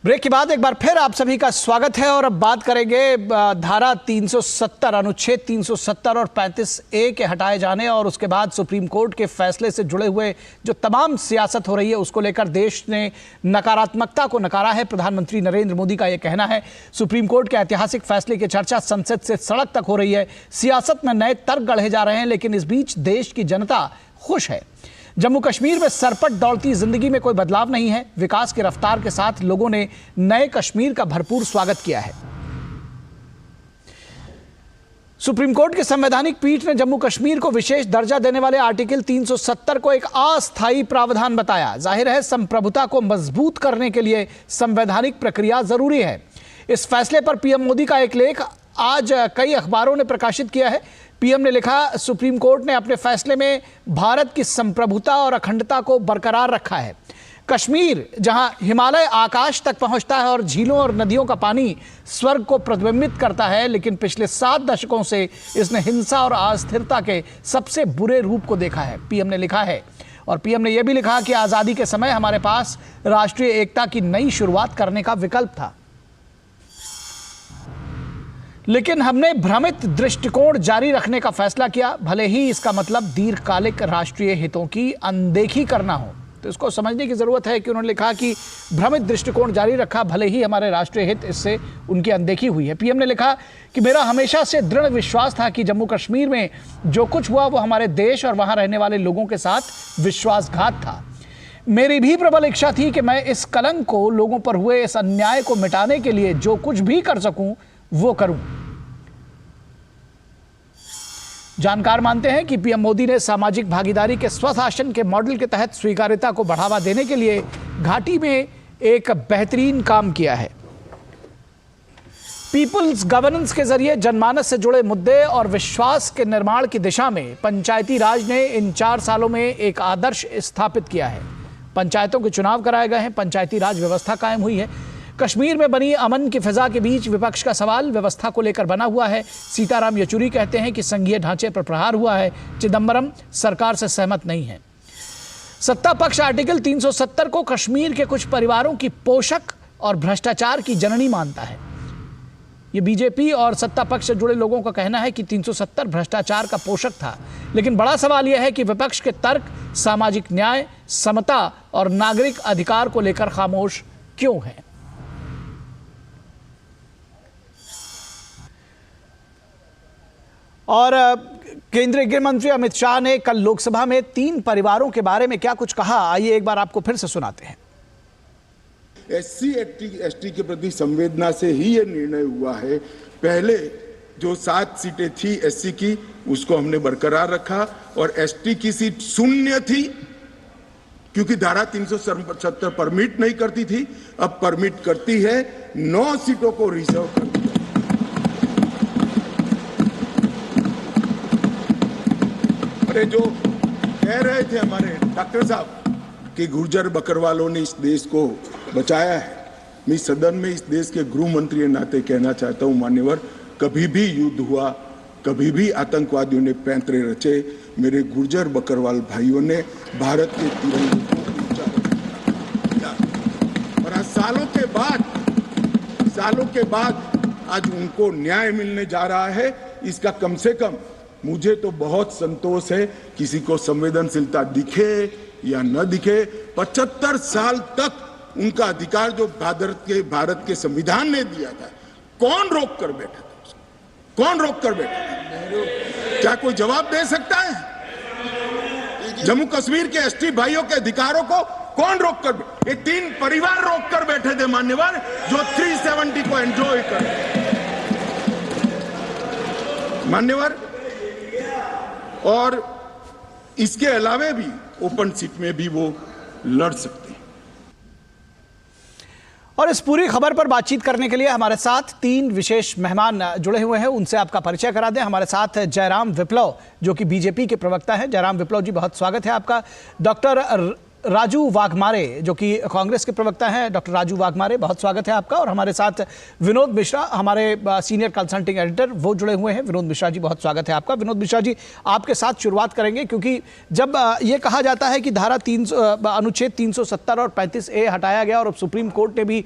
Break के बाद एक बार फिर आप सभी का स्वागत है और अब बात करेंगे धारा 370 अनुच्छेद 370 और 35A के हटाए जाने और उसके बाद सुप्रीम कोर्ट के फैसले से जुड़े हुए जो तमाम सियासत हो रही है उसको लेकर देश ने नकारात्मकता को नकारा है। प्रधानमंत्री नरेंद्र मोदी का यह कहना है सुप्रीम कोर्ट के ऐतिहासिक फैसले की चर्चा संसद से सड़क तक हो रही है, सियासत में नए तर्क गढ़े जा रहे हैं, लेकिन इस बीच देश की जनता खुश है। जम्मू कश्मीर में सरपट दौड़ती जिंदगी में कोई बदलाव नहीं है। विकास की रफ्तार के साथ लोगों ने नए कश्मीर का भरपूर स्वागत किया है। सुप्रीम कोर्ट की संवैधानिक पीठ ने जम्मू कश्मीर को विशेष दर्जा देने वाले आर्टिकल 370 को एक अस्थायी प्रावधान बताया। जाहिर है संप्रभुता को मजबूत करने के लिए संवैधानिक प्रक्रिया जरूरी है। इस फैसले पर पीएम मोदी का एक लेख आज कई अखबारों ने प्रकाशित किया है। पीएम ने लिखा, सुप्रीम कोर्ट ने अपने फैसले में भारत की संप्रभुता और अखंडता को बरकरार रखा है। कश्मीर जहां हिमालय आकाश तक पहुंचता है और झीलों और नदियों का पानी स्वर्ग को प्रतिबिंबित करता है, लेकिन पिछले 7 दशकों से इसने हिंसा और अस्थिरता के सबसे बुरे रूप को देखा है, पीएम ने लिखा है। और पीएम ने यह भी लिखा कि आजादी के समय हमारे पास राष्ट्रीय एकता की नई शुरुआत करने का विकल्प था, लेकिन हमने भ्रमित दृष्टिकोण जारी रखने का फैसला किया, भले ही इसका मतलब दीर्घकालिक राष्ट्रीय हितों की अनदेखी करना हो। तो इसको समझने की जरूरत है कि उन्होंने लिखा कि भ्रमित दृष्टिकोण जारी रखा, भले ही हमारे राष्ट्रीय हित इससे उनकी अनदेखी हुई है। पीएम ने लिखा कि मेरा हमेशा से दृढ़ विश्वास था कि जम्मू कश्मीर में जो कुछ हुआ वो हमारे देश और वहां रहने वाले लोगों के साथ विश्वासघात था। मेरी भी प्रबल इच्छा थी कि मैं इस कलंक को, लोगों पर हुए इस अन्याय को मिटाने के लिए जो कुछ भी कर सकूं वो करूं। जानकार मानते हैं कि पीएम मोदी ने सामाजिक भागीदारी के स्वशासन के मॉडल के तहत स्वीकार्यता को बढ़ावा देने के लिए घाटी में एक बेहतरीन काम किया है। पीपल्स गवर्नेंस के जरिए जनमानस से जुड़े मुद्दे और विश्वास के निर्माण की दिशा में पंचायती राज ने इन 4 सालों में एक आदर्श स्थापित किया है। पंचायतों के चुनाव कराए गए हैं, पंचायती राज व्यवस्था कायम हुई है। कश्मीर में बनी अमन की फिजा के बीच विपक्ष का सवाल व्यवस्था को लेकर बना हुआ है। सीताराम येचुरी कहते हैं कि संघीय ढांचे पर प्रहार हुआ है। चिदंबरम सरकार से सहमत नहीं है। सत्ता पक्ष आर्टिकल 370 को कश्मीर के कुछ परिवारों की पोषक और भ्रष्टाचार की जननी मानता है। यह बीजेपी और सत्ता पक्ष से जुड़े लोगों का कहना है कि 370 भ्रष्टाचार का पोषक था, लेकिन बड़ा सवाल यह है कि विपक्ष के तर्क सामाजिक न्याय, समता और नागरिक अधिकार को लेकर खामोश क्यों हैं। और केंद्रीय गृह मंत्री अमित शाह ने कल लोकसभा में 3 परिवारों के बारे में क्या कुछ कहा, आइए एक बार आपको फिर से सुनाते हैं। एससी एसटी के प्रति संवेदना से ही यह निर्णय हुआ है। पहले जो 7 सीटें थी एससी की, उसको हमने बरकरार रखा और एसटी की सीट 0 थी, क्योंकि धारा 370 परमिट नहीं करती थी, अब परमिट करती है। 9 सीटों को रिजर्व कर दिया। जो कह रहे थे हमारे डॉक्टर साहब कि गुर्जर बकरवालों ने इस देश को बचाया है, मैं सदन में इस देश के गृह मंत्री के नाते कहना चाहता हूं, मान्यवर, कभी भी युद्ध हुआ, कभी भी आतंकवादियों ने पैंतरे रचे, मेरे गुर्जर बकरवाल भाइयों ने भारत के तिरंगे को ऊंचा किया। और आज सालों के बाद आज उनको न्याय मिलने जा रहा है। इसका कम से कम मुझे तो बहुत संतोष है। किसी को संवेदनशीलता दिखे या न दिखे, 75 साल तक उनका अधिकार जो भारत के संविधान ने दिया था, कौन रोक कर बैठा था उसको? कौन रोक कर बैठा था? क्या कोई जवाब दे सकता है? जम्मू कश्मीर के एसटी भाइयों के अधिकारों को कौन रोक कर? ये 3 परिवार रोक कर बैठे थे मान्यवर, जो 370 को एंजॉय कर मान्यवर। और इसके अलावे भी ओपन सीट में भी वो लड़ सकते हैं। और इस पूरी खबर पर बातचीत करने के लिए हमारे साथ 3 विशेष मेहमान जुड़े हुए हैं, उनसे आपका परिचय करा दें। हमारे साथ जयराम विप्लव, जो कि बीजेपी के प्रवक्ता हैं। जयराम विप्लव जी, बहुत स्वागत है आपका। डॉक्टर राजू वाघमारे, जो कि कांग्रेस के प्रवक्ता हैं, डॉक्टर राजू वाघमारे, बहुत स्वागत है आपका। और हमारे साथ विनोद मिश्रा, हमारे सीनियर कंसल्टिंग एडिटर, वो जुड़े हुए हैं। विनोद मिश्रा जी, बहुत स्वागत है आपका। विनोद मिश्रा जी, आपके साथ शुरुआत करेंगे, क्योंकि जब ये कहा जाता है कि धारा अनुच्छेद 370 और 35A हटाया गया और अब सुप्रीम कोर्ट ने भी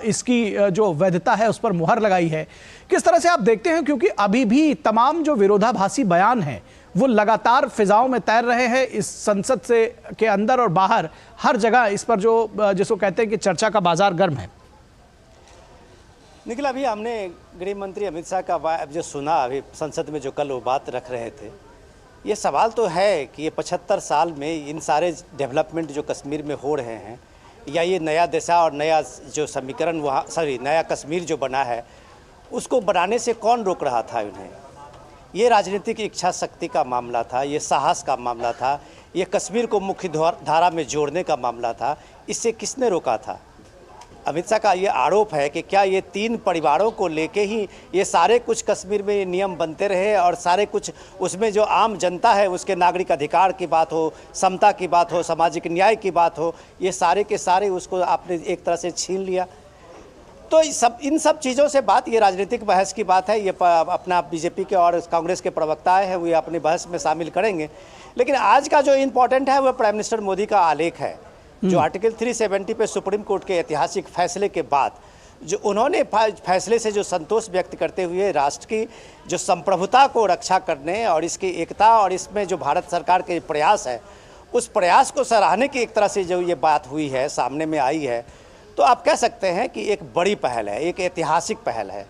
इसकी जो वैधता है उस पर मुहर लगाई है, किस तरह से आप देखते हैं? क्योंकि अभी भी तमाम जो विरोधाभासी बयान हैं वो लगातार फिजाओं में तैर रहे हैं, इस संसद से के अंदर और बाहर हर जगह इस पर जो जिसको कहते हैं कि चर्चा का बाजार गर्म है। निखिल, अभी हमने गृह मंत्री अमित शाह का जो सुना अभी संसद में, जो कल वो बात रख रहे थे, ये सवाल तो है कि ये 75 साल में इन सारे डेवलपमेंट जो कश्मीर में हो रहे हैं, या ये नया दिशा और नया जो समीकरण वहाँ नया कश्मीर जो बना है, उसको बनाने से कौन रोक रहा था उन्हें? ये राजनीतिक इच्छा शक्ति का मामला था, ये साहस का मामला था, ये कश्मीर को मुख्य धारा में जोड़ने का मामला था। इससे किसने रोका था? अमित शाह का ये आरोप है कि क्या ये 3 परिवारों को लेके ही ये सारे कुछ कश्मीर में ये नियम बनते रहे और सारे कुछ उसमें जो आम जनता है उसके नागरिक अधिकार की बात हो, समता की बात हो, सामाजिक न्याय की बात हो, ये सारे के सारे उसको आपने एक तरह से छीन लिया। तो इन सब चीज़ों से बात, ये राजनीतिक बहस की बात है, ये अपना बीजेपी के और कांग्रेस के प्रवक्ता हैं वो अपनी बहस में शामिल करेंगे। लेकिन आज का जो इम्पोर्टेंट है वो प्राइम मिनिस्टर मोदी का आलेख है, जो आर्टिकल 370 पे सुप्रीम कोर्ट के ऐतिहासिक फैसले के बाद जो उन्होंने फैसले से जो संतोष व्यक्त करते हुए राष्ट्र की जो संप्रभुता को रक्षा करने और इसकी एकता और इसमें जो भारत सरकार के प्रयास है, उस प्रयास को सराहने की एक तरह से जो ये बात हुई है, सामने में आई है, तो आप कह सकते हैं कि एक बड़ी पहल है, एक ऐतिहासिक पहल है।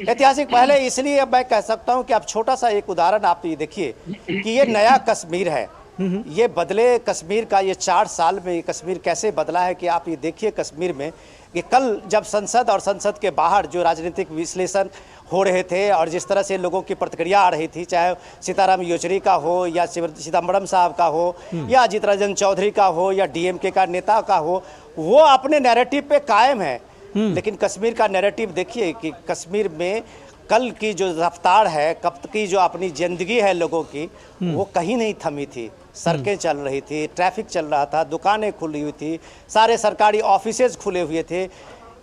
ऐतिहासिक पहल है इसलिए अब मैं कह सकता हूं कि आप छोटा सा एक उदाहरण आप ये देखिए कि ये नया कश्मीर है, ये बदले कश्मीर का, ये 4 साल में ये कश्मीर कैसे बदला है कि आप ये देखिए कश्मीर में कि कल जब संसद और संसद के बाहर जो राजनीतिक विश्लेषण हो रहे थे और जिस तरह से लोगों की प्रतिक्रिया आ रही थी, चाहे सीताराम येचुरी का हो या चिदम्बरम साहब का हो या अजीत रंजन चौधरी का हो या डीएमके का नेता का हो, वो अपने नैरेटिव पे कायम है। लेकिन कश्मीर का नैरेटिव देखिए कि कश्मीर में कल की जो रफ्तार है, कब की जो अपनी जिंदगी है लोगों की, वो कहीं नहीं थमी थी। सड़कें चल रही थी, ट्रैफिक चल रहा था, दुकानें खुली हुई थी, सारे सरकारी ऑफिसेज खुले हुए थे।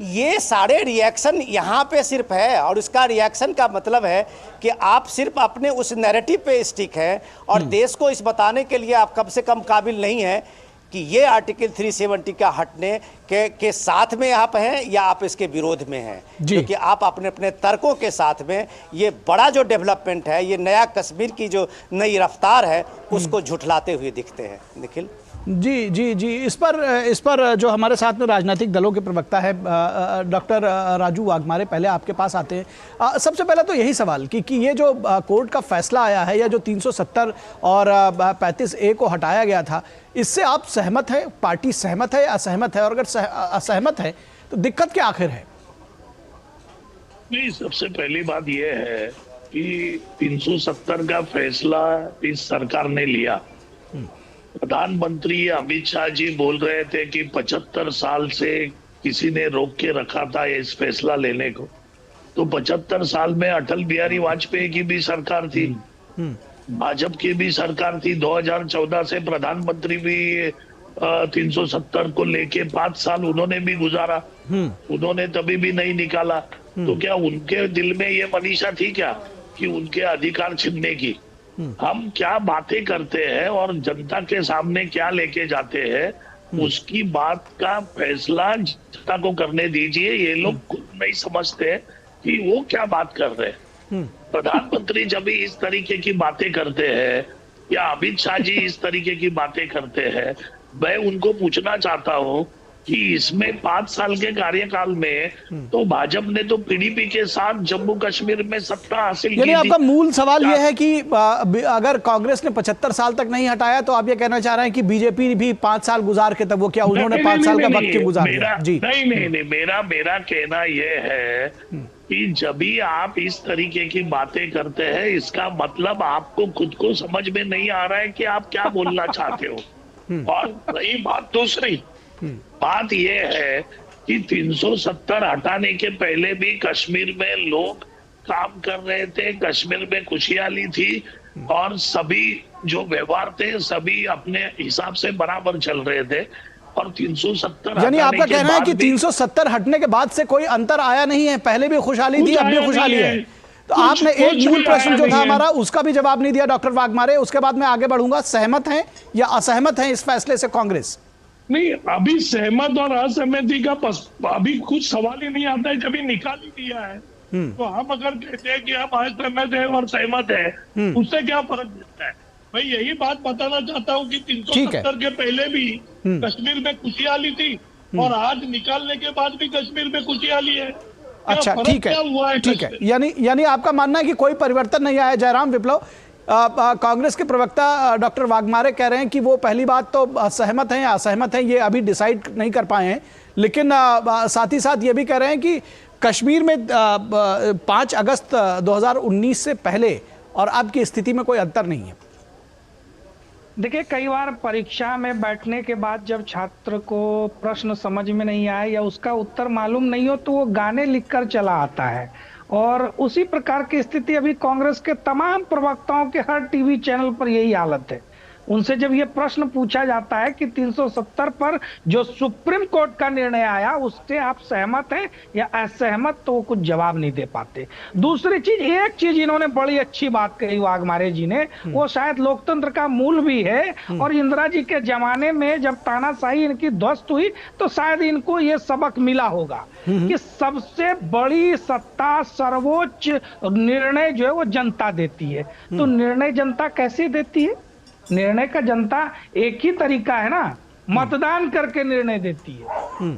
ये सारे रिएक्शन यहाँ पे सिर्फ है, और उसका रिएक्शन का मतलब है कि आप सिर्फ अपने उस नैरेटिव पे स्टिक हैं और देश को इस बताने के लिए आप कम से कम काबिल नहीं है कि ये आर्टिकल 370 का हटने के साथ में आप हैं या आप इसके विरोध में हैं, क्योंकि आप अपने अपने तर्कों के साथ में ये बड़ा जो डेवलपमेंट है, ये नया कश्मीर की जो नई रफ्तार है, उसको झुठलाते हुए दिखते हैं। निखिल जी जी जी, इस पर जो हमारे साथ में राजनीतिक दलों के प्रवक्ता है डॉक्टर राजू वाघमारे, पहले आपके पास आते हैं। सबसे पहले तो यही सवाल कि ये जो कोर्ट का फैसला आया है, या जो 370 और 35A को हटाया गया था, इससे आप सहमत हैं? पार्टी सहमत है, असहमत है? और अगर असहमत है तो दिक्कत क्या आखिर है? नहीं, सबसे पहली बात यह है कि 370 का फैसला इस सरकार ने लिया। प्रधानमंत्री अमित शाह जी बोल रहे थे कि 75 साल से किसी ने रोक के रखा था इस फैसला लेने को। तो 75 साल में अटल बिहारी वाजपेयी की भी सरकार थी, भाजपा की भी सरकार थी। 2014 से प्रधानमंत्री भी 370 को लेके 5 साल उन्होंने भी गुजारा, उन्होंने तभी भी नहीं निकाला। तो क्या उनके दिल में ये मनीषा थी क्या कि उनके अधिकार छीनने की? हम क्या बातें करते हैं और जनता के सामने क्या लेके जाते हैं, उसकी बात का फैसला जनता को करने दीजिए। ये लोग खुद नहीं समझते कि वो क्या बात कर रहे हैं। प्रधानमंत्री जब भी इस तरीके की बातें करते हैं या अमित शाह जी इस तरीके की बातें करते हैं, मैं उनको पूछना चाहता हूँ कि इसमें 5 साल के कार्यकाल में तो भाजपा ने तो पीडीपी के साथ जम्मू कश्मीर में सत्ता हासिल की थी। आपका मूल सवाल यह है कि अगर कांग्रेस ने 75 साल तक नहीं हटाया तो आप ये कहना चाह रहे हैं कि बीजेपी भी 5 साल गुजार के, तब वो क्या उन्होंने 5 साल का वक्त क्यों गुजार दिया? जी नहीं, मेरा कहना यह है कि जब भी आप इस तरीके की बातें करते हैं, इसका मतलब आपको खुद को समझ में नहीं आ रहा है कि आप क्या बोलना चाहते हो। और रही बात दूसरी, बात यह है कि 370 हटाने के पहले भी कश्मीर में लोग काम कर रहे थे, कश्मीर में खुशहाली थी और सभी जो व्यवहार थे सभी अपने हिसाब से बराबर चल रहे थे। और 370 यानी आपका कहना है कि 370 हटने के बाद से कोई अंतर आया नहीं है, पहले भी खुशहाली थी, अब भी खुशहाली है। तो आपने एक मूल प्रश्न जो था हमारा उसका भी जवाब नहीं दिया डॉक्टर वाघमारे, उसके बाद मैं आगे बढ़ूंगा। सहमत हैं या असहमत हैं इस फैसले से कांग्रेस? नहीं, अभी सहमत और असहमति का अभी कुछ सवाल ही नहीं आता है, जब ही निकाल ही दिया है। तो हम अगर कहते हैं कि हम असहमत हैं और सहमत हैं, उससे क्या फर्क पड़ता है? मैं यही बात बताना चाहता हूँ कि 370 के पहले भी कश्मीर में खुशहाली थी और आज निकालने के बाद भी कश्मीर में खुशहाली है। अच्छा, ठीक है, ठीक है। यानी आपका मानना है कि कोई परिवर्तन नहीं आया। जयराम विप्लव, कांग्रेस के प्रवक्ता डॉक्टर वाघमारे कह रहे हैं कि वो पहली बात तो सहमत हैं या असहमत हैं ये अभी डिसाइड नहीं कर पाए हैं, लेकिन साथ ही साथ ये भी कह रहे हैं कि कश्मीर में 5 अगस्त 2019 से पहले और अब की स्थिति में कोई अंतर नहीं है। देखिए, कई बार परीक्षा में बैठने के बाद जब छात्र को प्रश्न समझ में नहीं आए या उसका उत्तर मालूम नहीं हो तो वो गाने लिखकर चला आता है, और उसी प्रकार की स्थिति अभी कांग्रेस के तमाम प्रवक्ताओं के हर टीवी चैनल पर यही हालत है। उनसे जब ये प्रश्न पूछा जाता है कि 370 पर जो सुप्रीम कोर्ट का निर्णय आया उससे आप सहमत हैं या असहमत, तो वो कुछ जवाब नहीं दे पाते। दूसरी चीज, एक चीज इन्होंने बड़ी अच्छी बात कही वाघमारे जी ने, वो शायद लोकतंत्र का मूल भी है, और इंदिरा जी के जमाने में जब तानाशाही इनकी ध्वस्त हुई तो शायद इनको ये सबक मिला होगा कि सबसे बड़ी सत्ता, सर्वोच्च निर्णय जो है वो जनता देती है। तो निर्णय जनता कैसे देती है? निर्णय का जनता एक ही तरीका है ना, मतदान करके निर्णय देती है।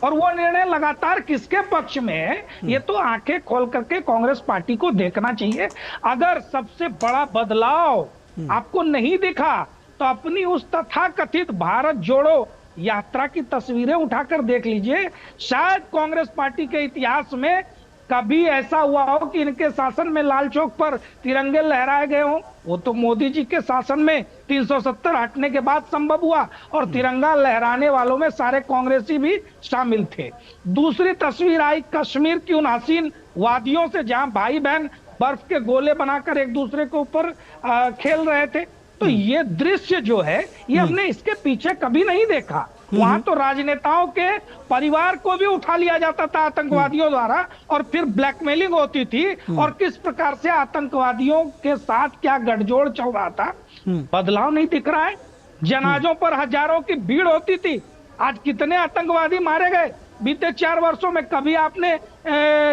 और वो निर्णय लगातार किसके पक्ष में है, ये तो आंखें खोल करके कांग्रेस पार्टी को देखना चाहिए। अगर सबसे बड़ा बदलाव आपको नहीं दिखा तो अपनी उस तथाकथित भारत जोड़ो यात्रा की तस्वीरें उठाकर देख लीजिए। शायद कांग्रेस पार्टी के इतिहास में कभी ऐसा हुआ हो कि इनके शासन में लाल चौक पर तिरंगे लहराए गए हों। वो तो मोदी जी के शासन में 370 हटने के बाद संभव हुआ, और तिरंगा लहराने वालों में सारे कांग्रेसी भी शामिल थे। दूसरी तस्वीर आई कश्मीर की उन हसीन वादियों से जहां भाई बहन बर्फ के गोले बनाकर एक दूसरे के ऊपर खेल रहे थे। तो ये दृश्य जो है ये हमने इसके पीछे कभी नहीं देखा। वहां तो राजनेताओं के परिवार को भी उठा लिया जाता था आतंकवादियों द्वारा, और फिर ब्लैकमेलिंग होती थी, और किस प्रकार से आतंकवादियों के साथ क्या गठजोड़ चल रहा था। बदलाव नहीं दिख रहा है। जनाजों पर हजारों की भीड़ होती थी, आज कितने आतंकवादी मारे गए बीते 4 वर्षों में? कभी आपने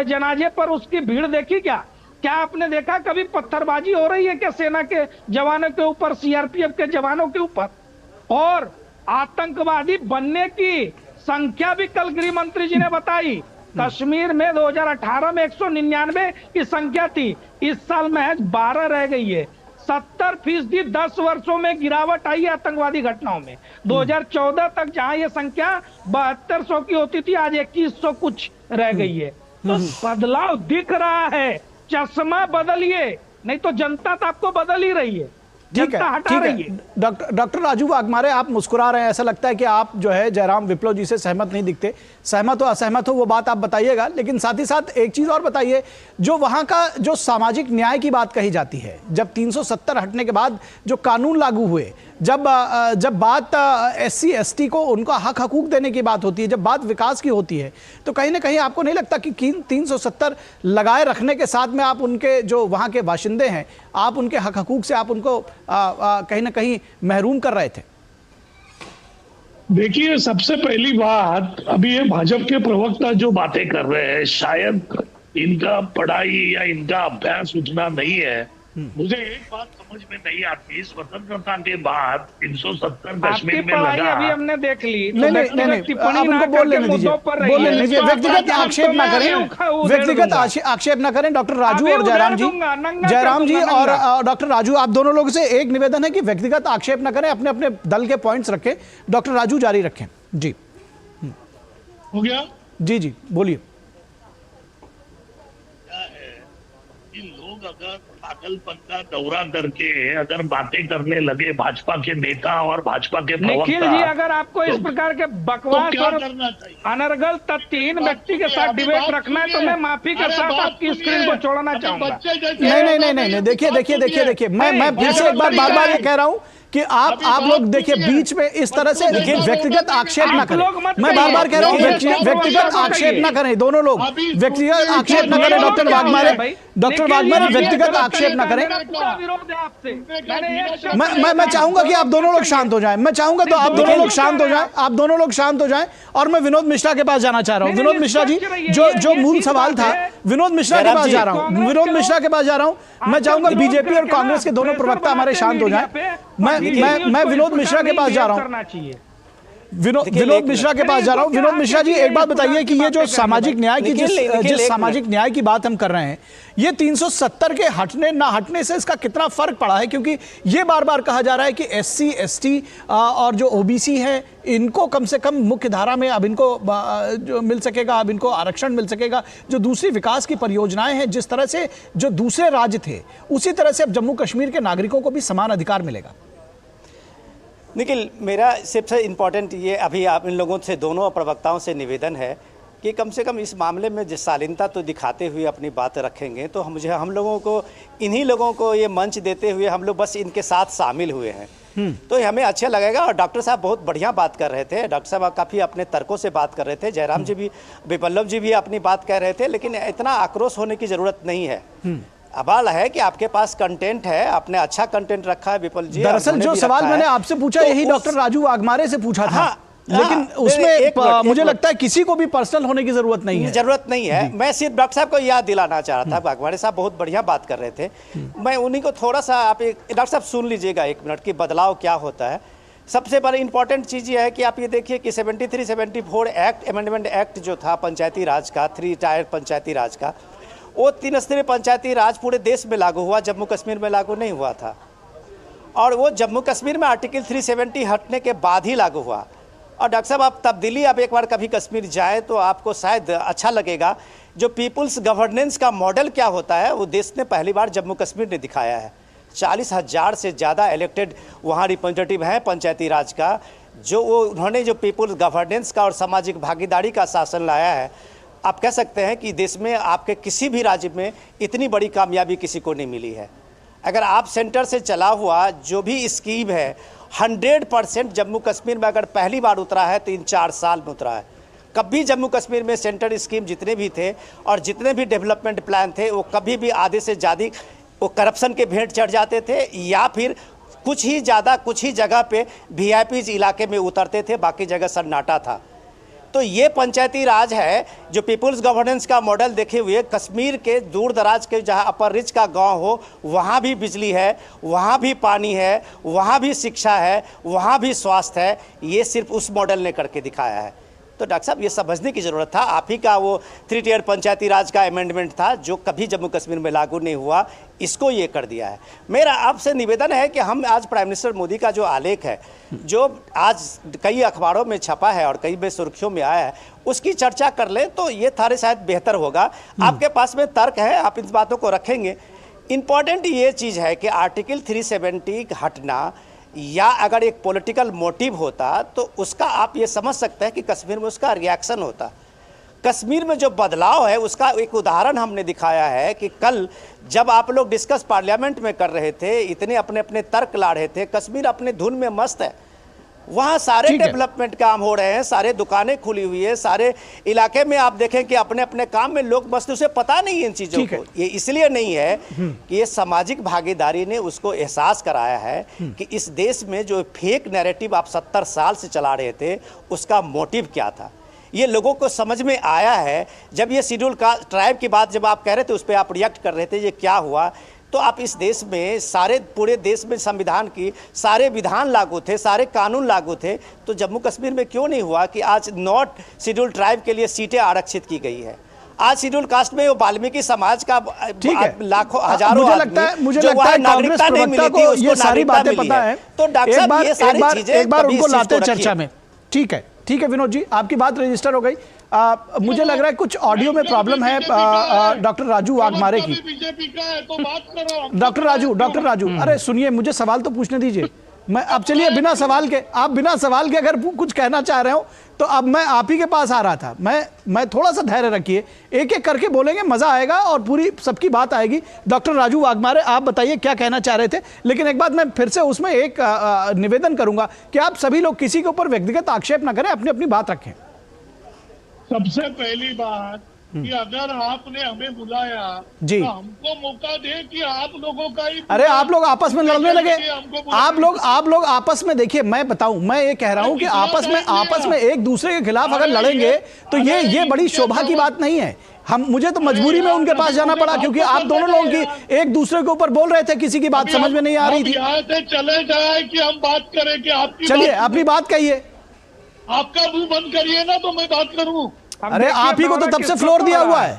जनाजे पर उसकी भीड़ देखी क्या? क्या आपने देखा कभी पत्थरबाजी हो रही है क्या सेना के जवानों के ऊपर, सीआरपीएफ के जवानों के ऊपर? और आतंकवादी बनने की संख्या भी कल गृह मंत्री जी ने बताई। कश्मीर में 2018 में 199 की संख्या थी, इस साल महज 12 रह गई है। 70% 10 वर्षों में गिरावट आई है आतंकवादी घटनाओं में। 2014 तक जहां ये संख्या 7200 की होती थी, आज 2100 कुछ रह गई है। तो बदलाव दिख रहा है। चश्मा बदलिए, नहीं तो जनता तो आपको बदल ही रही है। ठीक है। डॉक्टर राजू वाघमारे, आप मुस्कुरा रहे हैं, ऐसा लगता है कि आप जो है जयराम विप्लव जी से सहमत नहीं दिखते। सहमत हो असहमत हो वो बात आप बताइएगा, लेकिन साथ ही साथ एक चीज और बताइए, जो वहां का जो सामाजिक न्याय की बात कही जाती है, जब 370 हटने के बाद जो कानून लागू हुए, जब बात SC ST को उनका हक हकूक देने की बात होती है, जब बात विकास की होती है, तो कहीं ना कहीं आपको नहीं लगता कि 370 लगाए रखने के साथ में आप उनके जो वहां के बाशिंदे हैं, आप उनके हक हकूक से आप उनको कहीं ना कहीं महरूम कर रहे थे? देखिए, सबसे पहली बात, अभी ये भाजपा के प्रवक्ता जो बातें कर रहे हैं, शायद इनका पढ़ाई या इनका अभ्यास उतना नहीं है। मुझे एक बात समझ में नहीं आती, स्वतंत्रता के बाद 370 कश्मीर में लगा। अभी हमने देख ली। नहीं, आप उनको बोल लेने दीजिए, व्यक्तिगत आक्षेप ना करें, व्यक्तिगत आक्षेप ना करें। डॉक्टर राजू और जयराम जी और डॉक्टर राजू, आप दोनों लोगों से एक निवेदन है कि व्यक्तिगत आक्षेप ना करें, अपने अपने दल के पॉइंट्स रखें। डॉक्टर राजू जारी रखें जी। हो गया जी, बोलिए। लोग अगर पागलपन का दौरा करके अगर बातें करने लगे भाजपा के नेता और भाजपा के निखिल प्रवक्ता, जी, अगर आपको इस प्रकार के बकवास क्या और करना चाहिए? अनर्गल तत्वहीन व्यक्ति के साथ डिबेट रखना है तो मैं माफी के साथ आपकी स्क्रीन को छोड़ना चाहूंगा। नहीं, देखिए, मैं फिर से एक बार ये कह रहा हूं कि आप लोग देखिए बीच में इस तरह से व्यक्तिगत आक्षेप ना करें। मैं बार कह रहा हूं व्यक्तिगत आक्षेप ना करें, दोनों लोग व्यक्तिगत आक्षेप ना करें। डॉक्टर वाघमारे व्यक्तिगत आक्षेप ना करें। मैं चाहूंगा कि आप दोनों लोग शांत हो जाएं। मैं चाहूंगा तो आप दोनों लोग शांत हो जाएं और मैं विनोद मिश्रा के पास जाना चाह रहा हूं। विनोद मिश्रा जी, जो मूल सवाल था, विनोद मिश्रा के पास जा रहा हूं। मैं चाहूंगा बीजेपी और कांग्रेस के दोनों प्रवक्ता हमारे शांत हो जाएं। मैं विनोद मिश्रा के पास जा रहा हूं। विनोद मिश्रा के पास जा रहा हूं। विनोद मिश्रा जी, एक बात बताइए कि ये जो सामाजिक न्याय की जिस सामाजिक न्याय की बात हम कर रहे हैं, ये 370 के हटने ना हटने से इसका कितना फर्क पड़ा है? क्योंकि ये बार कहा जा रहा है कि SC ST और जो OBC है, इनको कम से कम मुख्य धारा में अब इनको जो मिल सकेगा, अब इनको आरक्षण मिल सकेगा। जो दूसरी विकास की परियोजनाएं हैं, जिस तरह से जो दूसरे राज्य थे, उसी तरह से अब जम्मू कश्मीर के नागरिकों को भी समान अधिकार मिलेगा। निखिल, मेरा सबसे इम्पोर्टेंट ये अभी आप इन लोगों से, दोनों प्रवक्ताओं से निवेदन है कि कम से कम इस मामले में जिस शालीनता तो दिखाते हुए अपनी बात रखेंगे, तो हम लोगों को, इन्हीं लोगों को ये मंच देते हुए हम लोग बस इनके साथ शामिल हुए हैं, तो हमें अच्छा लगेगा। और डॉक्टर साहब बहुत बढ़िया बात कर रहे थे। डॉक्टर साहब काफ़ी अपने तर्कों से बात कर रहे थे। जयराम जी भी, विपल्लव जी भी अपनी बात कह रहे थे, लेकिन इतना आक्रोश होने की ज़रूरत नहीं है। सवाल है कि आपके पास कंटेंट है, आपने अच्छा कंटेंट रखा है विपुल जी। दरअसल जो सवाल मैंने आपसे पूछा, यही डॉक्टर राजू वाघमारे से पूछा था। लेकिन उसमें मुझे लगता है किसी को भी पर्सनल होने की जरूरत नहीं है। मैं सिर्फ डॉक्टर साहब को याद दिलाना चाह रहा था। वाघमारे साहब बहुत बढ़िया बात कर रहे थे। मैं उन्हीं को थोड़ा सा, आप डॉक्टर साहब सुन लीजिएगा 1 मिनट की बदलाव क्या होता है। सबसे बड़ी इंपॉर्टेंट चीज़ ये है कि आप ये देखिए कि 73-74 एक्ट, अमेंडमेंट एक्ट जो था पंचायती राज का, 3 टायर पंचायती राज का, वो 3 स्तरीय पंचायती राज पूरे देश में लागू हुआ, जम्मू कश्मीर में लागू नहीं हुआ था। और वो जम्मू कश्मीर में आर्टिकल 370 हटने के बाद ही लागू हुआ। और डॉक्टर साहब, आप तब्दीली, आप एक बार कभी कश्मीर जाएं तो आपको शायद अच्छा लगेगा। जो पीपुल्स गवर्नेंस का मॉडल क्या होता है, वो देश ने पहली बार जम्मू कश्मीर ने दिखाया है। 40,000 से ज़्यादा इलेक्टेड वहाँ रिप्रेजेंटेटिव हैं पंचायती राज का, जो उन्होंने जो पीपुल्स गवर्नेंस का और सामाजिक भागीदारी का शासन लाया है। आप कह सकते हैं कि देश में आपके किसी भी राज्य में इतनी बड़ी कामयाबी किसी को नहीं मिली है। अगर आप सेंटर से चला हुआ जो भी स्कीम है, 100% जम्मू कश्मीर में अगर पहली बार उतरा है तो इन 4 साल में उतरा है। कभी जम्मू कश्मीर में सेंटर स्कीम जितने भी थे और जितने भी डेवलपमेंट प्लान थे, वो कभी भी आधे से ज़्यादा वो करप्शन के भेंट चढ़ जाते थे, या फिर कुछ ही जगह पे VIPs इलाके में उतरते थे, बाकी जगह सन्नाटा था। तो ये पंचायती राज है जो पीपुल्स गवर्नेंस का मॉडल देखे हुए कश्मीर के दूर दराज के, जहाँ अपर रिच का गांव हो, वहाँ भी बिजली है, वहाँ भी पानी है, वहाँ भी शिक्षा है, वहाँ भी स्वास्थ्य है। ये सिर्फ उस मॉडल ने करके दिखाया है। तो डॉक्टर साहब, ये समझने की ज़रूरत था। आप ही का वो 3 टियर पंचायती राज का अमेंडमेंट था जो कभी जम्मू कश्मीर में लागू नहीं हुआ, इसको ये कर दिया है। मेरा आपसे निवेदन है कि हम आज प्राइम मिनिस्टर मोदी का जो आलेख है, जो आज कई अखबारों में छपा है और कई में सुर्खियों में आया है, उसकी चर्चा कर लें तो ये थारे शायद बेहतर होगा। आपके पास में तर्क है, आप इन बातों को रखेंगे। इम्पॉर्टेंट ये चीज़ है कि आर्टिकल 370 हटना, या अगर एक पॉलिटिकल मोटिव होता तो उसका आप ये समझ सकते हैं कि कश्मीर में उसका रिएक्शन होता। कश्मीर में जो बदलाव है उसका एक उदाहरण हमने दिखाया है कि कल जब आप लोग डिस्कस पार्लियामेंट में कर रहे थे, इतने अपने अपने तर्क ला रहे थे, कश्मीर अपने धुन में मस्त है। वहाँ सारे डेवलपमेंट काम हो रहे हैं, सारे दुकानें खुली हुई है, सारे इलाके में आप देखें कि अपने अपने काम में लोग मस्त, उसे पता नहीं है इन चीज़ों को। ये इसलिए नहीं है कि ये सामाजिक भागीदारी ने उसको एहसास कराया है कि इस देश में जो फेक नैरेटिव आप 70 साल से चला रहे थे, उसका मोटिव क्या था। ये लोगों को समझ में आया है। जब ये शेड्यूल कास्ट ट्राइब की बात जब आप कह रहे थे, उस पर आप रिएक्ट कर रहे थे, ये क्या हुआ, तो आप इस देश में सारे पूरे देश में संविधान की सारे विधान लागू थे, सारे कानून लागू थे, तो जम्मू कश्मीर में क्यों नहीं हुआ कि आज नॉट शेड्यूल ट्राइब के लिए सीटें आरक्षित की गई है। आज शेड्यूल कास्ट में वो वाल्मीकि समाज का लाखों हजारों मुझे लगता है कांग्रेस प्रवक्ता को ये सारी बातें पता है। तो डॉक्टर साहब, ये सारी चीजें एक बार उनको लाते चर्चा में। ठीक है विनोद जी, आपकी बात रजिस्टर हो गई। मुझे लग रहा है कुछ ऑडियो में प्रॉब्लम है डॉक्टर राजू वाघमारे की। बीजेपी का है तो बात करो। डॉक्टर राजू, अरे सुनिए, मुझे सवाल तो पूछने दीजिए। मैं अब चलिए बिना सवाल के, आप बिना सवाल के अगर कुछ कहना चाह रहे हो तो अब मैं आप ही के पास आ रहा था। मैं थोड़ा सा धैर्य रखिए, एक एक करके बोलेंगे, मजा आएगा और पूरी सबकी बात आएगी। डॉक्टर राजू वाघमारे, आप बताइए क्या कहना चाह रहे थे। लेकिन एक बात मैं फिर से उसमें एक निवेदन करूंगा कि आप सभी लोग किसी के ऊपर व्यक्तिगत आक्षेप ना करें, अपनी अपनी बात रखें। सबसे पहली बात कि अगर आपने हमें बुलाया जी, तो हमको मौका दे कि आप लोगों का ही। अरे आप लोग आपस में लड़ने लगे, आप लोग आपस में, देखिए मैं बताऊं, मैं ये कह रहा हूं कि आपस में एक दूसरे के खिलाफ अगर लड़ेंगे तो ये बड़ी शोभा की बात नहीं है। मुझे तो मजबूरी में उनके पास जाना पड़ा क्योंकि आप दोनों लोगों की एक दूसरे के ऊपर बोल रहे थे, किसी की बात समझ में नहीं आ रही थी। यहाँ से चले जाए कि हम बात करें कि आपकी, चलिए अपनी बात कहिए। आपका मुंह बंद करिए ना तो मैं बात करूं। अरे आप ही को तो तब से फ्लोर दिया हुआ है।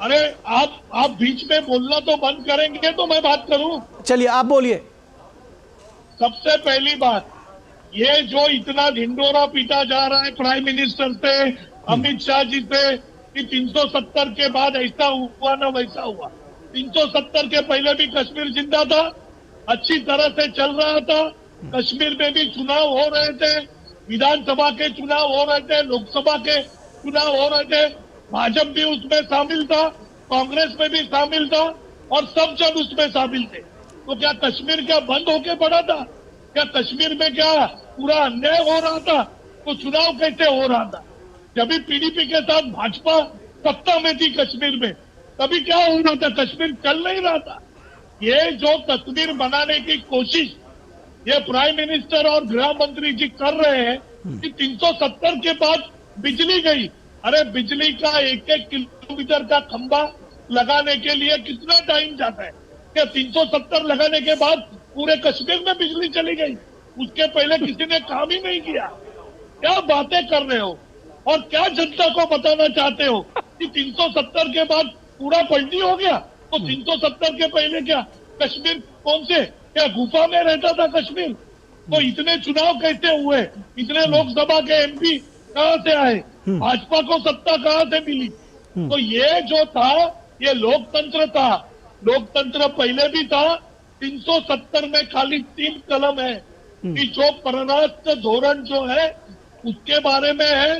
अरे आप बीच में बोलना तो बंद करेंगे तो मैं बात करूं। चलिए आप बोलिए। सबसे पहली बात, ये जो इतना ढिंडोरा पीटा जा रहा है प्राइम मिनिस्टर से, अमित शाह जी से कि 370 के बाद ऐसा हुआ ना वैसा हुआ। 370 के पहले भी कश्मीर जिंदा था, अच्छी तरह से चल रहा था। कश्मीर में भी चुनाव हो रहे थे, विधानसभा के चुनाव हो रहे थे, लोकसभा के चुनाव हो रहे थे, भाजपा भी उसमें शामिल था, कांग्रेस में भी शामिल था और सब जन उसमें शामिल थे। तो क्या कश्मीर क्या बंद होके पड़ा था? क्या कश्मीर में क्या पूरा अन्याय हो रहा था? तो चुनाव कैसे हो रहा था? जब भी पीडीपी के साथ भाजपा सत्ता में थी कश्मीर में, तभी क्या हो रहा था? कश्मीर चल नहीं रहा था। ये जो तस्वीर बनाने की कोशिश ये प्राइम मिनिस्टर और गृह मंत्री जी कर रहे हैं कि 370 के बाद बिजली गई। अरे बिजली का 1-1 किलोमीटर का खंभा लगाने के लिए कितना टाइम जाता है? क्या 370 लगाने के बाद पूरे कश्मीर में बिजली चली गई? उसके पहले किसी ने काम ही नहीं किया। क्या बातें कर रहे हो और क्या जनता को बताना चाहते हो कि 370 के बाद पूरा पलटी हो गया? तो 370 के पहले क्या कश्मीर कौन से क्या गुफा में रहता था कश्मीर? तो इतने चुनाव कैसे हुए? इतने लोकसभा के एमपी कहां से आए? भाजपा को सत्ता कहां से मिली? तो ये जो था ये लोकतंत्र था। लोकतंत्र पहले भी था। 370 में खाली 3 कलम है कि जो परराष्ट्र धोरण जो है उसके बारे में है,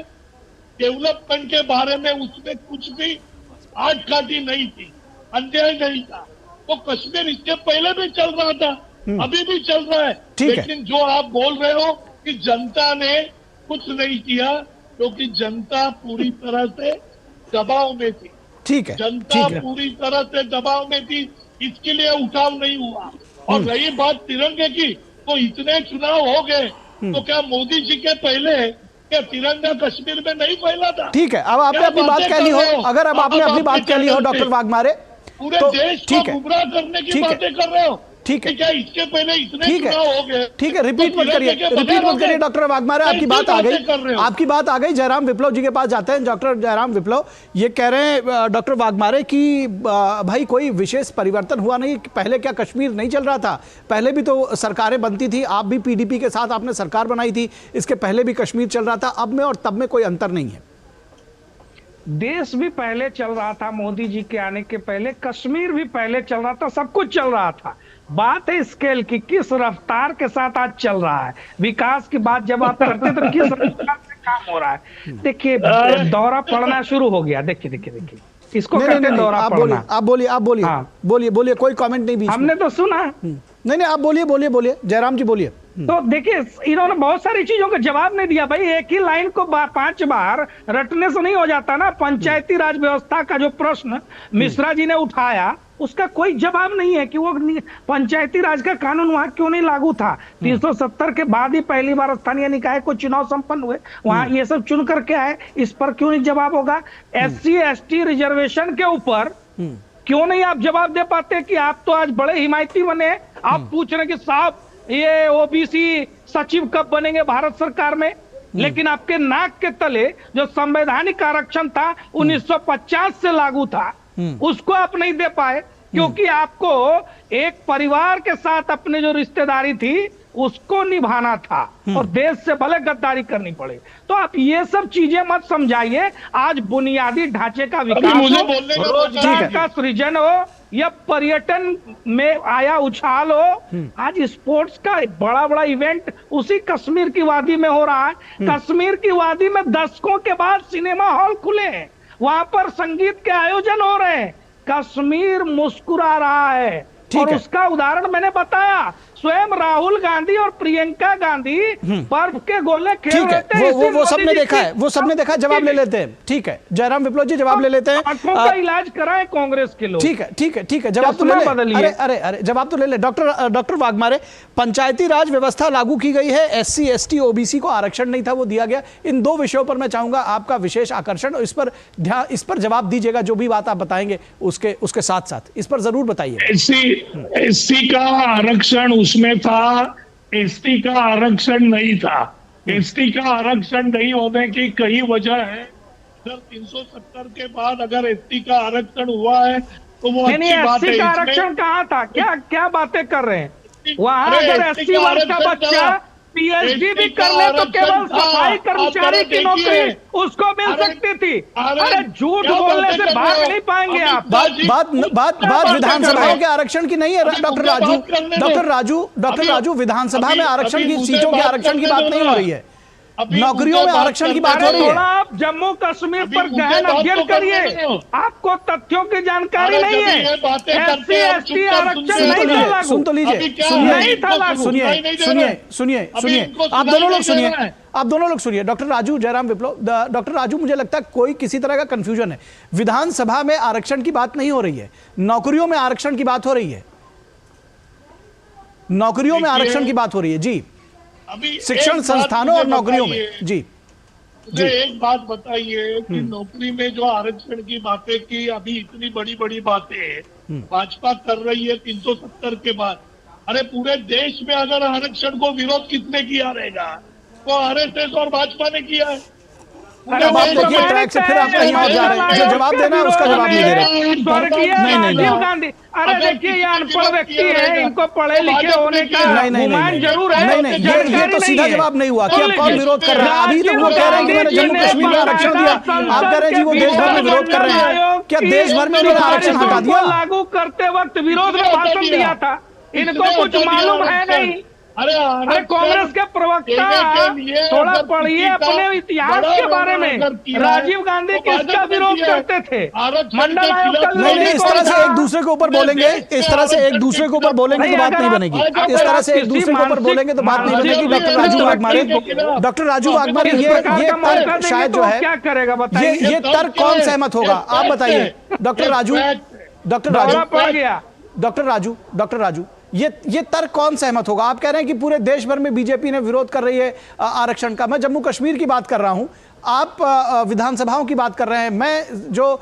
डेवलपमेंट के बारे में उसमें कुछ भी आटकाठी नहीं थी, अन्याय नहीं था। तो कश्मीर इसके पहले भी चल रहा था, अभी भी चल रहा है। लेकिन जो आप बोल रहे हो कि जनता ने कुछ नहीं किया, क्योंकि जनता पूरी तरह से दबाव में थी। ठीक है, जनता पूरी तरह से दबाव में थी, इसके लिए उठाव नहीं हुआ। और रही बात तिरंगे की, तो इतने चुनाव हो गए, तो क्या मोदी जी के पहले क्या तिरंगा कश्मीर में नहीं फैला था? ठीक है, अब आपने अपनी बात कह ली हो, अगर अब आपने अपनी बात कह ली हो डॉक्टर वाघमारे, पूरे देश को गुमराह करने की बातें कर रहे हो। ठीक है, क्या इसके पहले इतने चुनाव हो गए? ठीक है, रिपीट मत करिए डॉक्टर वाघमारे, आपकी बात आ गई। जयराम विप्लव जी के पास जाते हैं। डॉक्टर जयराम विप्लव ये कह रहे हैं डॉक्टर वाघमारे कि भाई कोई विशेष परिवर्तन हुआ नहीं। पहले क्या कश्मीर नहीं चल रहा था? पहले भी तो सरकारें बनती थी, आप भी पीडीपी के साथ आपने सरकार बनाई थी, इसके पहले भी कश्मीर चल रहा था। अब में और तब में कोई अंतर नहीं है। देश भी पहले चल रहा था, मोदी जी के आने के पहले कश्मीर भी पहले चल रहा था, सब कुछ चल रहा था। बात है स्केल की, किस रफ्तार के साथ आज चल रहा है। विकास की बात जब आप करते तो किस रफ्तार से काम हो रहा है। देखिए दौरा पड़ना शुरू हो गया। देखिए इसको कहते हैं दौरा पड़ना। आप बोलिए, कोई कमेंट नहीं। हमने तो सुना। नहीं, आप बोलिए जयराम जी बोलिए। तो देखिए इन्होंने बहुत सारी चीजों का जवाब नहीं दिया। भाई एक ही लाइन को 5 बार रटने से नहीं हो जाता ना। पंचायती राज व्यवस्था का जो प्रश्न मिश्रा जी ने उठाया उसका कोई जवाब नहीं है कि वो पंचायती राज का कानून वहां क्यों नहीं लागू था। 370 के बाद ही पहली बार स्थानीय निकाय को चुनाव संपन्न हुए, वहां ये सब चुन करके आए, इस पर क्यों नहीं जवाब होगा। SC ST रिजर्वेशन के ऊपर क्यों नहीं आप जवाब दे पाते कि आप तो आज बड़े हिमायती बने। आप पूछ रहे कि साहब ये OBC सचिव कब बनेंगे भारत सरकार में, लेकिन आपके नाक के तले जो संवैधानिक आरक्षण था 1950 से लागू था, उसको आप नहीं दे पाए क्योंकि आपको एक परिवार के साथ अपने जो रिश्तेदारी थी उसको निभाना था और देश से भले गद्दारी करनी पड़े। तो आप ये सब चीजें मत समझाइए। आज बुनियादी ढांचे का विकास मुझे हो, बोलने का रोजगार का सृजन हो या पर्यटन में आया उछाल हो, आज स्पोर्ट्स का बड़ा बड़ा इवेंट उसी कश्मीर की वादी में हो रहा है। कश्मीर की वादी में दशकों के बाद सिनेमा हॉल खुले हैं, वहां पर संगीत के आयोजन हो रहे हैं। कश्मीर मुस्कुरा रहा है और उसका उदाहरण मैंने बताया। स्वयं राहुल गांधी और प्रियंका गांधी बर्फ के गोले खेल रहे थे। वो सबने देखा है, वो सबने देखा है। जवाब ले लेते हैं, ठीक है। जयराम विप्लव जी जवाब ले लेते हैं। आंखों का इलाज कराएं कांग्रेस के लोग। ठीक है, ठीक है, ठीक है, जवाब तो ले ले। अरे जवाब तो ले ले। डॉक्टर वाघमारे, पंचायती राज व्यवस्था लागू की गई है, SC ST OBC को आरक्षण नहीं था, वो दिया गया। इन दो विषयों पर मैं चाहूंगा आपका विशेष आकर्षण, इस पर जवाब दीजिएगा। जो भी बात आप बताएंगे उसके साथ साथ इस पर जरूर बताइए। SC का आरक्षण उसमें था, ST का आरक्षण नहीं था। ST का आरक्षण नहीं होने की कई वजह है। अगर 370 के बाद अगर ST का आरक्षण हुआ है तो वो अच्छी बात है। SC का आरक्षण कहाँ था? क्या बातें कर रहे हैं? वहां अगर SC वर्ग का बच्चा PhD भी कर ले तो केवल सफाई कर्मचारी की नौकरी उसको मिल सकती थी। अरे झूठ बोलने से भाग नहीं पाएंगे आप। बात विधानसभाओं के आरक्षण की नहीं है डॉक्टर राजू, विधानसभा में आरक्षण की सीटों के आरक्षण की बात नहीं हो रही है, नौकरियों में आरक्षण की बात हो रही है। आप जम्मू कश्मीर पर गहन अध्ययन करिए, आपको तथ्यों की जानकारी नहीं है। SC ST आरक्षण नहीं था लागू। सुन तो लीजिए, सुनिए, आप दोनों लोग सुनिए। डॉक्टर राजू, जयराम विप्लव, डॉक्टर राजू, मुझे लगता है कोई किसी तरह का कंफ्यूजन है। विधानसभा में आरक्षण की बात नहीं हो रही है, नौकरियों में आरक्षण की बात हो रही है। नौकरियों में आरक्षण की बात हो रही है जी, शिक्षण संस्थानों और नौकरियों में। जी मुझे एक बात बताइए कि नौकरी में जो आरक्षण की बातें की, अभी इतनी बड़ी बड़ी बातें भाजपा कर रही है 370 के बाद। अरे पूरे देश में अगर आरक्षण को विरोध किसने किया रहेगा? वो RSS और भाजपा ने किया है। अब आप देखिए ट्रैक से फिर आप कहीं और जा रहे हैं। जो जवाब देना है उसका जवाब नहीं दे रहे। राजीव गांधी, अरे देखिए ये अनपढ़ व्यक्ति है, इनको पढ़े लिखे होने का गुमान जरूर है। नहीं, ये तो सीधा जवाब नहीं हुआ कि अब कौन विरोध कर रहा है। अभी तो वो कह रहे हैं कि मैंने जम्मू कश्मीर में आरक्षण दिया, आप कह रहे हैं जी वो देश भर में विरोध कर रहे हैं। क्या देश भर में उन्होंने आरक्षण हटा दिया? लागू करते वक्त विरोध में भाषण दिया था, इनको कुछ मालूम है नहीं। अरे कांग्रेस के प्रवक्ता थोड़ा पढ़िए अपने इतिहास के बारे में। राजीव गांधी किसका विरोध करते थे? मंडल आयोग का नहीं, इस तरह से एक दूसरे के ऊपर बोलेंगे, इस तरह से एक दूसरे के ऊपर बोलेंगे तो बात नहीं बनेगी। इस तरह से एक दूसरे के ऊपर बोलेंगे तो बात नहीं बनेगी। डॉक्टर राजू वाघमारे, ये तर्क शायद जो है, क्या करेगा बताइए? ये तर्क कौन सहमत होगा? आप बताइए डॉक्टर राजू, ये तर्क कौन सहमत होगा? आप कह रहे हैं कि पूरे देश भर में बीजेपी ने विरोध कर रही है आरक्षण का। मैं जम्मू कश्मीर की बात कर रहा हूं, आप विधानसभाओं की बात कर रहे हैं। मैं जो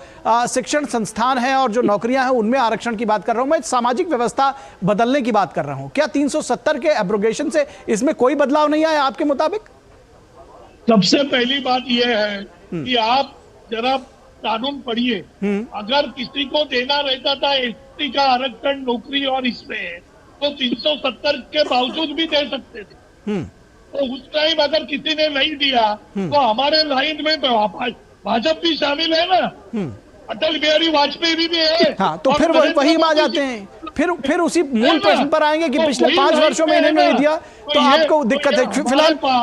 शिक्षण संस्थान है और जो नौकरियां हैं उनमें आरक्षण की बात कर रहा हूं। मैं सामाजिक व्यवस्था बदलने की बात कर रहा हूं। क्या 370 के एब्रोगेशन से इसमें कोई बदलाव नहीं आया आपके मुताबिक? सबसे पहली बात यह है कि आप जरा कानून पढ़िए। अगर किसी को देना रहता था ST का आरक्षण नौकरी और इसमें, तो 370 के बावजूद भी दे सकते थे। तो उस टाइम अगर किसी ने नहीं दिया तो हमारे लाइन में भाजपा भी शामिल है ना, अटल बिहारी वाजपेयी भी है। हाँ, तो फिर वही आ जाते हैं। फिर उसी मूल प्रश्न पर आएंगे कि पिछले 5 वर्षों में इन्होंने नहीं दिया तो आपको दिक्कत है।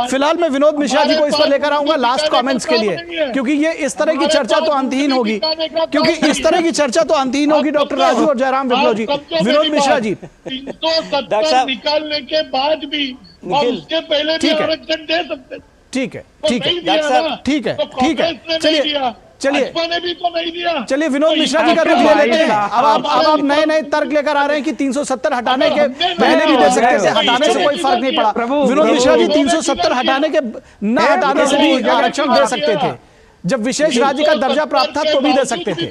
फिलहाल मैं विनोद मिश्रा जी को इस पर लेकर आऊंगा लास्ट कमेंट्स के लिए, क्योंकि ये इस तरह की चर्चा तो अंतहीन होगी, डॉक्टर राजू और जयराम विप्लव जी। विनोद मिश्रा जी, 370 निकालने के बाद भी और उसके पहले भी आरक्षण दे सकते। ठीक है, चलिए विनोद मिश्रा जी का रुख ले लेते हैं। अब आप नए तर्क लेकर आ रहे हैं कि 370 हटाने के पहले भी दे सकते थे, हटाने से कोई फर्क नहीं पड़ा। विनोद मिश्रा जी, 370 हटाने के न हटाने से भी आरक्षण दे सकते थे। जब विशेष राज्य का दर्जा प्राप्त था तो भी दे सकते थे।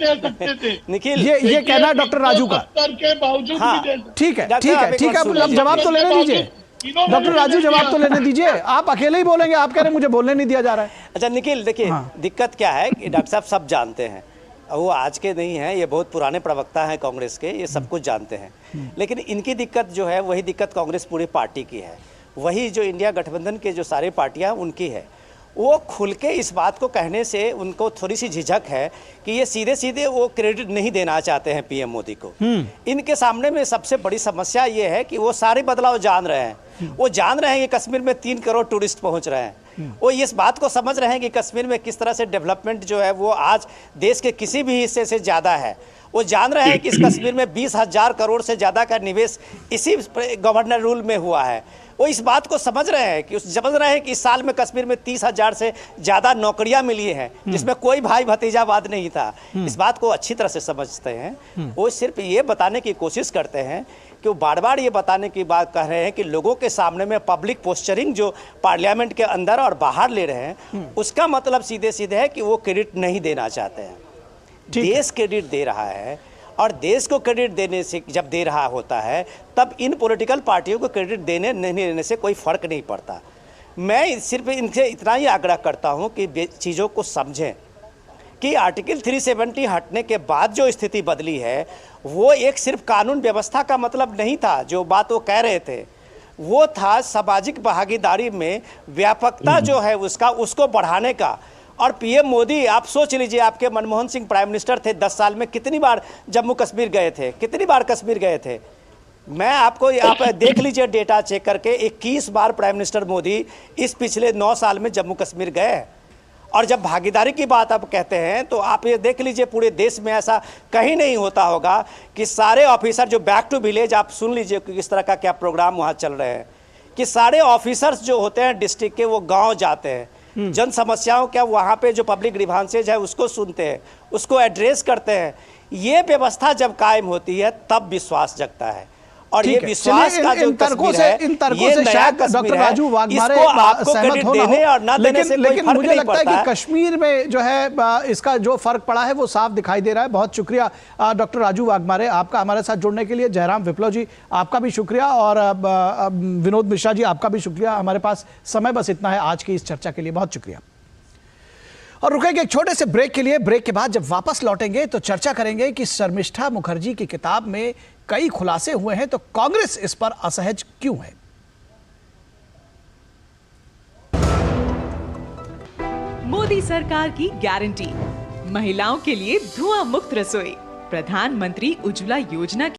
निखिल, ये कहना है डॉक्टर राजू का। ठीक है, अब जवाब तो लेने दीजिए डॉक्टर राजू, जवाब तो लेने दीजिए। आप अकेले ही बोलेंगे, आप कह रहे हैं मुझे बोलने नहीं दिया जा रहा है। अच्छा निखिल, देखिए दिक्कत क्या है कि डॉक्टर साहब सब जानते हैं, वो आज के नहीं हैं, ये बहुत पुराने प्रवक्ता हैं कांग्रेस के, ये सब कुछ जानते हैं। लेकिन इनकी दिक्कत जो है वही दिक्कत कांग्रेस पूरी पार्टी की है। वही जो इंडिया गठबंधन के जो सारे पार्टियां उनकी है। वो खुल के इस बात को कहने से उनको थोड़ी सी झिझक है कि ये सीधे सीधे वो क्रेडिट नहीं देना चाहते हैं पीएम मोदी को। इनके सामने में सबसे बड़ी समस्या ये है कि वो सारे बदलाव जान रहे हैं। वो जान रहे हैं कि कश्मीर में 3 करोड़ टूरिस्ट पहुंच रहे हैं। वो इस बात को समझ रहे हैं कि कश्मीर में किस तरह से डेवलपमेंट जो है वो आज देश के किसी भी हिस्से से ज़्यादा है। वो जान रहे हैं कि इस कश्मीर में 20,000 करोड़ से ज़्यादा का निवेश इसी गवर्नर रूल में हुआ है। वो इस बात को समझ रहे हैं कि इस साल में कश्मीर में 30,000 से ज़्यादा नौकरियां मिली हैं, जिसमें कोई भाई भतीजावाद नहीं था। इस बात को अच्छी तरह से समझते हैं। वो सिर्फ ये बताने की कोशिश करते हैं कि वो बार बार ये बताने की बात कह रहे हैं कि लोगों के सामने में पब्लिक पोस्चरिंग जो पार्लियामेंट के अंदर और बाहर ले रहे हैं, उसका मतलब सीधे सीधे है कि वो क्रेडिट नहीं देना चाहते हैं। देश क्रेडिट दे रहा है, और देश को क्रेडिट देने से जब दे रहा होता है तब इन पॉलिटिकल पार्टियों को क्रेडिट देने नहीं देने से कोई फ़र्क नहीं पड़ता। मैं सिर्फ इनसे इतना ही आग्रह करता हूं कि चीज़ों को समझें कि आर्टिकल 370 हटने के बाद जो स्थिति बदली है वो एक सिर्फ कानून व्यवस्था का मतलब नहीं था। जो बात वो कह रहे थे वो था सामाजिक भागीदारी में व्यापकता जो है उसको बढ़ाने का। और पीएम मोदी, आप सोच लीजिए, आपके मनमोहन सिंह प्राइम मिनिस्टर थे, 10 साल में कितनी बार जम्मू कश्मीर गए थे, कितनी बार कश्मीर गए थे? मैं आपको आप देख लीजिए डेटा चेक करके, 21 बार प्राइम मिनिस्टर मोदी इस पिछले 9 साल में जम्मू कश्मीर गए। और जब भागीदारी की बात आप कहते हैं तो आप ये देख लीजिए पूरे देश में ऐसा कहीं नहीं होता होगा कि सारे ऑफिसर जो बैक टू विलेज, आप सुन लीजिए कि किस तरह का क्या प्रोग्राम वहाँ चल रहे हैं कि सारे ऑफिसर्स जो होते हैं डिस्ट्रिक्ट के वो गाँव जाते हैं, जन समस्याओं क्या वहाँ पे जो पब्लिक ग्रीवांसेज है उसको सुनते हैं, उसको एड्रेस करते हैं। ये व्यवस्था जब कायम होती है तब विश्वास जगता है। और ये विश्वास का जो कश्मीर है, इन तर्कों से शायद डॉक्टर राजू वाघमारे सहमत होना हो, लेकिन मुझे लगता है कि कश्मीर में जो है इसका जो फर्क पड़ा है वो साफ दिखाई दे रहा है। बहुत शुक्रिया डॉक्टर राजू वाघमारे आपका हमारे साथ जुड़ने के लिए। जयराम विप्लव जी आपका भी शुक्रिया, और विनोद मिश्रा जी आपका भी शुक्रिया। हमारे पास समय बस इतना है आज की इस चर्चा के लिए, बहुत शुक्रिया। और रुकेंगे एक छोटे से ब्रेक के लिए। ब्रेक के बाद जब वापस लौटेंगे तो चर्चा करेंगे कि शर्मिष्ठा मुखर्जी की किताब में कई खुलासे हुए हैं, तो कांग्रेस इस पर असहज क्यों है। मोदी सरकार की गारंटी, महिलाओं के लिए धुआं मुक्त रसोई, प्रधानमंत्री उज्ज्वला योजना